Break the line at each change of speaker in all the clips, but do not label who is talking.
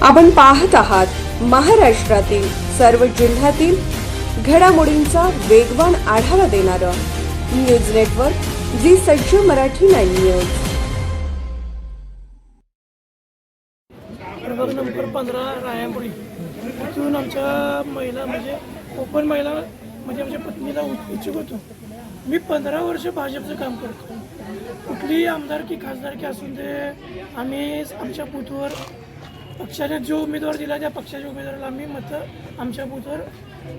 आपण पाहत आहात महाराष्ट्रातील सर्व जिल्ह्यातील घडामोडींचा वेगवान आढावा देणारं न्यूज नेटवर्क जी सज्ज मराठी 9 न्यूज।
प्रभाग नंबर 15 रायांपुरी इथून आमच्या महिला म्हणजे ओपन महिला म्हणजे आमच्या पत्नीला इच्छुक होतो। मी 15 वर्ष भाजपचं काम करतो। कुठलीही आमदारकी खासदारकी असून दे आम्ही आमच्या बूथवर पक्षाने जो उमेदवार दिला त्या पक्षाच्या उमेदवाराला आम्ही मतं आमच्या बूथवर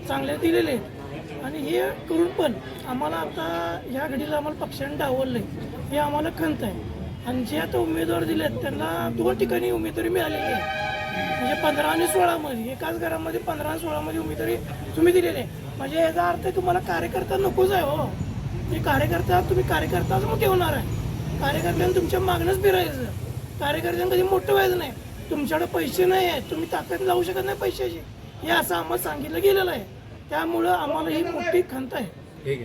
चांगले दिलेले आहेत आणि हे करून पण आम्हाला आता ह्या घडीला आम्हाला पक्षाने डावललं आहे हे आम्हाला खंत आहे। आणि जे आता उमेदवार दिलेत त्यांना 2 ठिकाणी उमेदवारी मिळालेली आहे म्हणजे 15 आणि 16 मध्ये एकाच घरामध्ये 15 आणि 16 मध्ये उमेदवारी तुम्ही दिलेली आहे। म्हणजे याचा अर्थ तुम्हाला कार्यकर्ता नकोच आहे हो। हे कार्यकर्ता तुम्ही कार्यकर्ताच मग ठेवणार आहे। कार्यकर्त्यांना तुमच्या मागणंच फिरायचं, कार्यकर्त्यांना कधी मोठं व्हायचं नाही। तुमच्याकडे पैसे नाही आहेत, तुम्ही ताकद लावू शकत नाही पैशाची, हे असं आम्हाला सांगितलं गेलेलं आहे। त्यामुळं आम्हाला ही मोठी खंत आहे।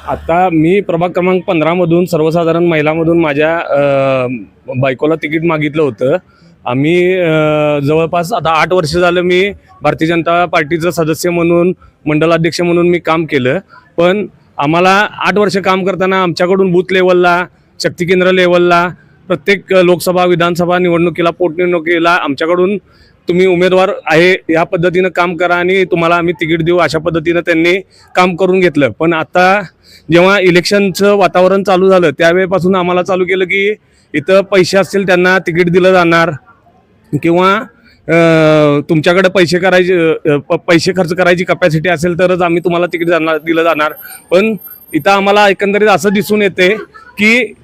आता मी प्रभाग क्रमांक 15 मधून सर्वसाधारण महिलामधून माझ्या बायकोला तिकीट मागितलं होतं। आम्ही जवळपास आता 8 वर्ष झालं मी भारतीय जनता पार्टीचं सदस्य म्हणून मंडलाध्यक्ष म्हणून मी काम केलं। पण आम्हाला 8 वर्ष काम करताना आमच्याकडून बूथ लेवलला, शक्ती केंद्र लेवलला, प्रत्येक लोकसभा विधानसभा निवडणुकीला, पोटनिवडणुकीला आमच्याकडून तुम्ही उमेदवार आहे या पद्धतीनं काम करा आणि तुम्हाला आम्ही तिकीट देऊ अशा पद्धतीनं त्यांनी काम करून घेतलं। पण आता जेव्हा इलेक्शनचं वातावरण चालू झालं त्यावेळेपासून आम्हाला चालू केलं की इथं पैसे असतील त्यांना तिकीट दिलं जाणार किंवा तुमच्याकडे पैसे खर्च करायची कपॅसिटी असेल तरच आम्ही तुम्हाला तिकीट दिलं जाणार। पण इथं आम्हाला एकंदरीत असं दिसून येते की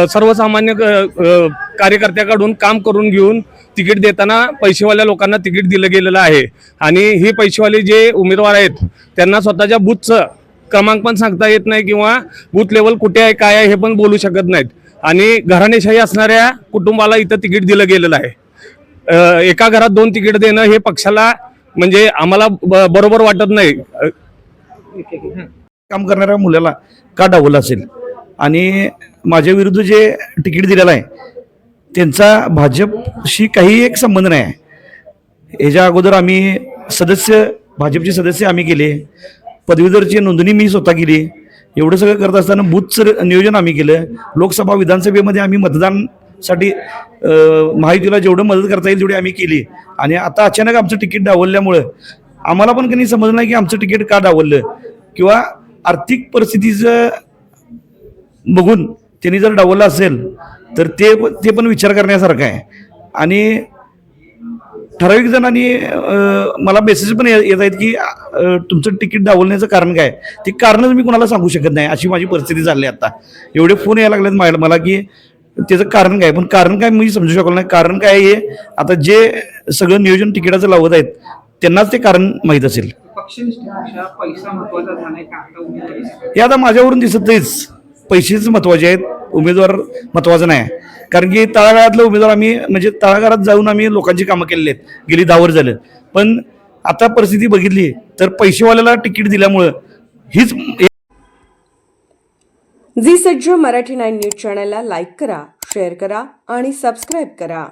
सर्वसामान्य कार्यकर्त्याकडून काम करून घेऊन तिकीट देताना पैसेवाल्या लोकांना तिकीट दिलं गेलेलं आहे आणि ही पैसेवाले जे उमेदवार आहेत त्यांना स्वतःच्या बूथचं क्रमांक पण सांगता येत नाही किंवा बूथ लेवल कुठे आहे काय आहे हे पण बोलू शकत नाहीत आणि घराणेशाही असणाऱ्या कुटुंबाला इथं तिकीट दिलं गेलेलं आहे। एका घरात 2 तिकीट देणं हे पक्षाला म्हणजे आम्हाला बरोबर वाटत नाही।
काम करणाऱ्या मुलाला का डावलं असेल आणि माझ्या विरुद्ध जे तिकीट दिलेलं आहे त्यांचा भाजपशी काही एक संबंध नाही आहे। याच्या अगोदर आम्ही भाजपचे सदस्य आम्ही केले, पदवीधरची नोंदणी मी स्वतः केली। एवढं सगळं करत असताना बूथचं नियोजन आम्ही केलं। लोकसभा विधानसभेमध्ये आम्ही मतदानसाठी महायुतीला जेवढं मदत करता येईल तेवढी आम्ही केली आणि आता अचानक आमचं तिकीट डावलल्यामुळं आम्हाला पण काही समजलं नाही की आमचं तिकीट का डावललं किंवा आर्थिक परिस्थितीचं बघून त्यांनी जर डावललं असेल तर ते पण विचार करण्यासारखं आहे। आणि ठराविक जणांनी मला मेसेज पण येत आहेत की तुमचं तिकीट डावलण्याचं कारण काय, ते कारणच मी कोणाला सांगू शकत नाही अशी माझी परिस्थिती झाली आहे। आता एवढे फोन यायला लागलेत मला की त्याचं कारण काय, पण कारण काय मी समजू शकलो नाही। कारण काय हे आता जे सगळं नियोजन तिकिटाचं लावत आहेत त्यांनाच ते कारण माहीत असेल। हे आता माझ्यावरून दिसतच पैसेच महत्वाचे आहेत, उमेदवार महत्वाचा नाही। कारण की तळागाळातलं उमेदवार आम्ही म्हणजे तळागाळात जाऊन आम्ही लोकांची कामं केलेली आहेत गेली 10 वर्ष झालं। पण आता परिस्थिती बघितली तर पैसेवाल्याला तिकीट दिल्यामुळं हीच
जी सज्ज मराठी 9 न्यूज चॅनलला लाईक करा, शेअर करा आणि सबस्क्राईब करा।